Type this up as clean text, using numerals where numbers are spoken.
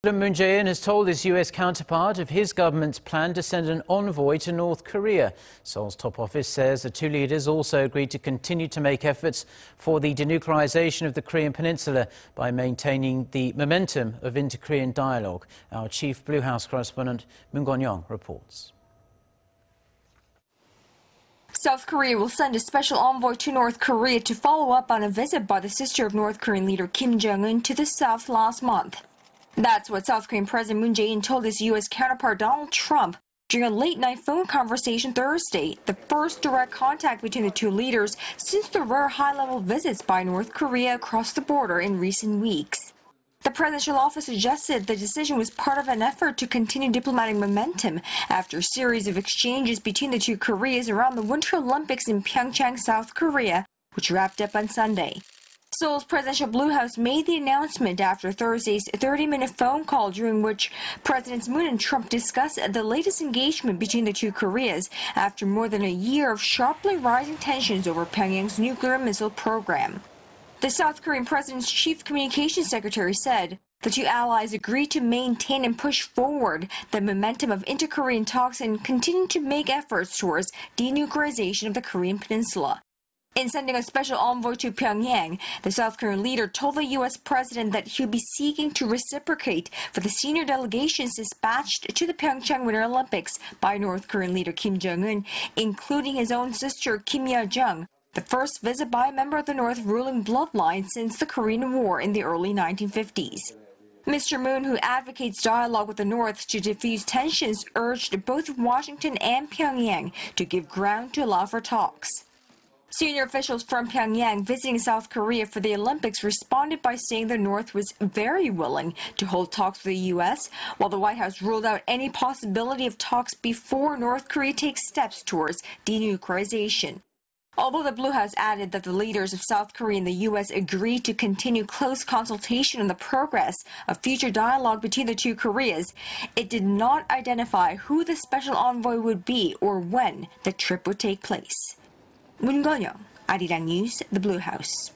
President Moon Jae-in has told his U.S. counterpart of his government's plan to send an envoy to North Korea. Seoul's top office says the two leaders also agreed to continue to make efforts for the denuclearization of the Korean Peninsula by maintaining the momentum of inter-Korean dialogue. Our chief Blue House correspondent Moon Connyoung reports. South Korea will send a special envoy to North Korea to follow up on a visit by the sister of North Korean leader Kim Jong-un to the south last month. That's what South Korean President Moon Jae-in told his U.S. counterpart Donald Trump during a late-night phone conversation Thursday, the first direct contact between the two leaders since the rare high-level visits by North Korea across the border in recent weeks. The presidential office suggested the decision was part of an effort to continue diplomatic momentum after a series of exchanges between the two Koreas around the Winter Olympics in Pyeongchang, South Korea, which wrapped up on Sunday. Seoul's presidential Blue House made the announcement after Thursday's 30-minute phone call during which Presidents Moon and Trump discussed the latest engagement between the two Koreas after more than a year of sharply rising tensions over Pyongyang's nuclear missile program. The South Korean president's chief communications secretary said the two allies agreed to maintain and push forward the momentum of inter-Korean talks and continue to make efforts towards denuclearization of the Korean Peninsula. In sending a special envoy to Pyongyang, the South Korean leader told the U.S. president that he'll be seeking to reciprocate for the senior delegations dispatched to the Pyeongchang Winter Olympics by North Korean leader Kim Jong-un, including his own sister Kim Yo-jong, the first visit by a member of the North ruling bloodline since the Korean War in the early 1950s. Mr. Moon, who advocates dialogue with the North to defuse tensions, urged both Washington and Pyongyang to give ground to allow for talks. Senior officials from Pyongyang visiting South Korea for the Olympics responded by saying the North was very willing to hold talks with the U.S., while the White House ruled out any possibility of talks before North Korea takes steps towards denuclearization. Although the Blue House added that the leaders of South Korea and the U.S. agreed to continue close consultation on the progress of future dialogue between the two Koreas, it did not identify who the special envoy would be or when the trip would take place. Moon Connyoung, Arirang News, the Blue House.